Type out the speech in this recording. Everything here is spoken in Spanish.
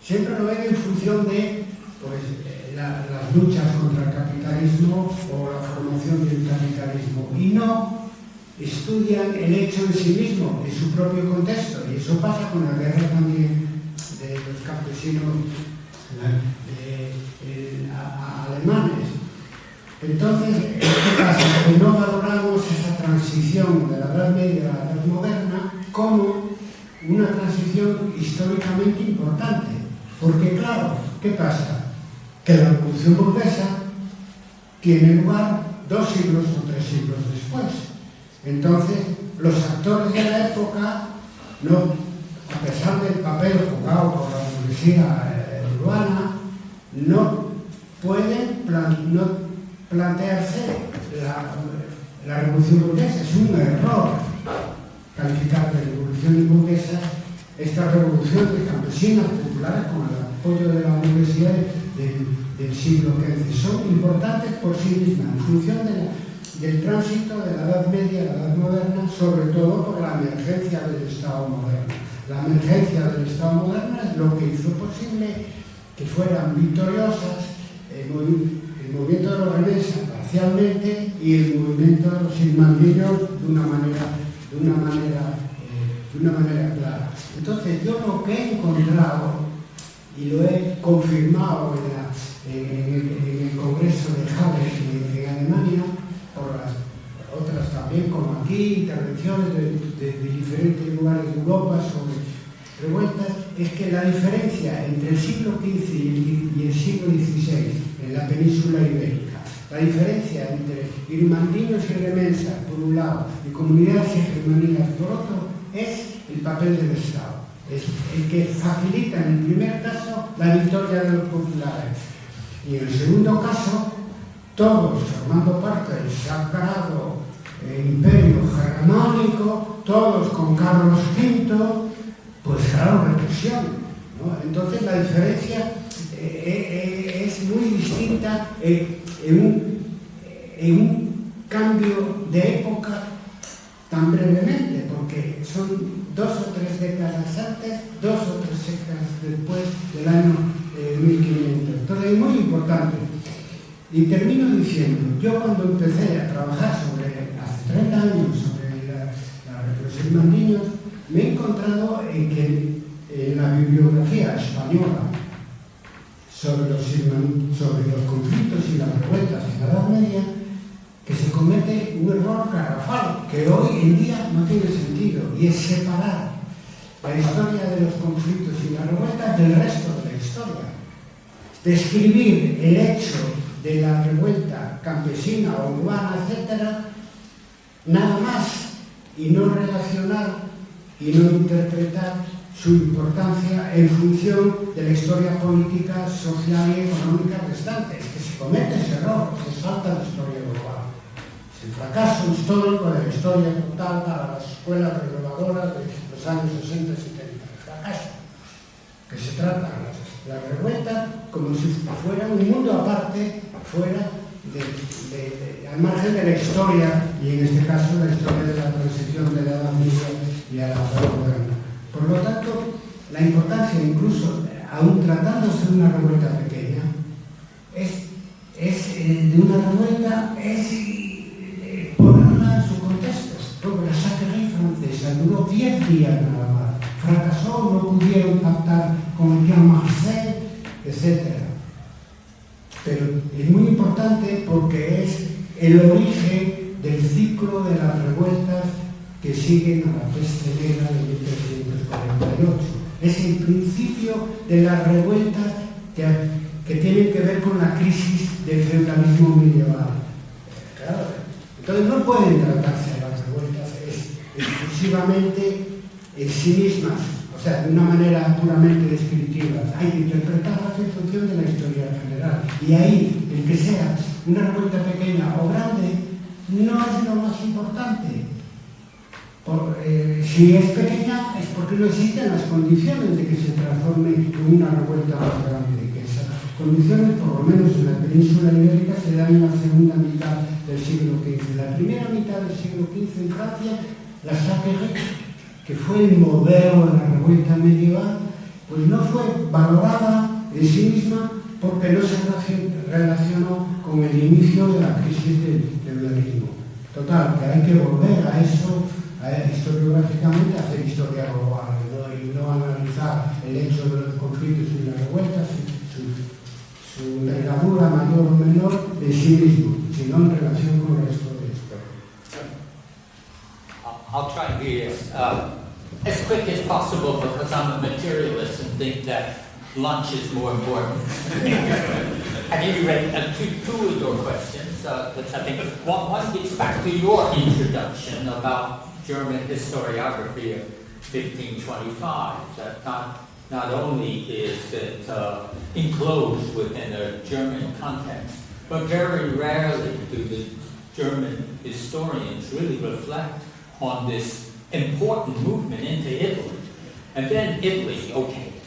siempre lo ven en función de pues, las luchas contra el capitalismo o la formación del capitalismo, y no estudian el hecho en sí mismo, en su propio contexto. Y eso pasa con la guerra también de los campesinos alemanes. Entonces, ¿qué pasa? Que no valoramos esa transición de la Edad Media a la Edad Moderna como una transición históricamente importante. Porque, claro, ¿qué pasa? Que la revolución burguesa tiene lugar 2 siglos o 3 siglos después. Entonces, los actores de la época, no, a pesar del papel jugado por la burguesía urbana, no pueden plantearse la revolución burguesa. Es un error calificar de revolución burguesa esta revolución de campesinas populares con el apoyo de la burguesía del siglo XV. Son importantes por sí mismas, en función del tránsito de la Edad Media a la Edad Moderna, sobre todo por la emergencia del Estado moderno. La emergencia del Estado moderno es lo que hizo posible que fueran victoriosas el movimiento de los reneses parcialmente y el movimiento de los ismaelitas de una manera clara. Entonces, yo lo que he encontrado y lo he confirmado en el Congreso de Halle en Alemania, por otras también, como aquí, intervenciones de diferentes lugares de Europa sobre revueltas, es que la diferencia entre el siglo XV y el siglo XVI en la península ibérica, la diferencia entre birmandinos y remensas por un lado y comunidades hegemonías por otro, es el papel del Estado. Es el que facilita en el primer caso la victoria de los populares, y en el segundo caso todos formando parte del sagrado imperio germánico, todos con Carlos V, pues claro, represión, ¿no? Entonces la diferencia es muy distinta en un cambio de época tan brevemente, porque son 2 o 3 décadas antes, 2 o 3 décadas después del año 1500. Entonces es muy importante. Y termino diciendo, yo cuando empecé a trabajar hace 30 años sobre los ismandinos, me he encontrado en que en la bibliografía española sobre los conflictos y las revueltas en la Edad Media, que se comete un error garrafal, que hoy en día no tiene sentido, y es separar la historia de los conflictos y las revueltas del resto de la historia. Describir el hecho de la revuelta campesina o urbana, etcétera, nada más, y no relacionar y no interpretar su importancia en función de la historia política, social y económica restante. Es que se comete ese error, se salta la historia global. Es el fracaso histórico de la historia total para las escuelas renovadoras de los años 60 y 70. El fracaso. Que se trata la revuelta como si fuera un mundo aparte, fuera al margen de la historia, y en este caso la historia de la transición de la Edad Media y a la Edad Moderna. Por lo tanto, la importancia, incluso aún tratándose de una revuelta pequeña, de una revuelta es ponerla en su contexto. Porque la Sacrée francesa duró 10 días nada más. Fracasó, no pudieron pactar con el Jean Marcel, etc. Pero es muy importante porque es el origen del ciclo de las revueltas que siguen a la peste negra de 1348. Es el principio de las revueltas que tienen que ver con la crisis del feudalismo medieval. Claro. Entonces no pueden tratarse las revueltas exclusivamente en sí mismas, o sea, de una manera puramente descriptiva. Hay que interpretarlas en función de la historia general. Y ahí, el que sea una revuelta pequeña o grande, no es lo más importante. Si es pequeña, es porque no existen las condiciones de que se transforme en una revuelta más grande. Que esas condiciones, por lo menos en la península ibérica, se dan en la segunda mitad del siglo XV. La primera mitad del siglo XV en Francia, la Sacrée, que fue el modelo de la revuelta medieval, pues no fue valorada en sí misma porque no se relacionó con el inicio de la crisis del blanquismo. Total, que hay que volver a eso, historiográficamente, hacer historia global, ¿no? Y no analizar el hecho de los conflictos y las revueltas, su envergadura mayor o menor de sí mismo, sino en relación con el resto de esto. I'll try and be as quick as possible because I'm a materialist and think that lunch is more important. At any rate, two of your questions, which I think one gets back to your introduction about German historiography of 1525. That not only is it enclosed within a German context, but very rarely do the German historians really reflect on this important movement into Italy. And then Italy, okay,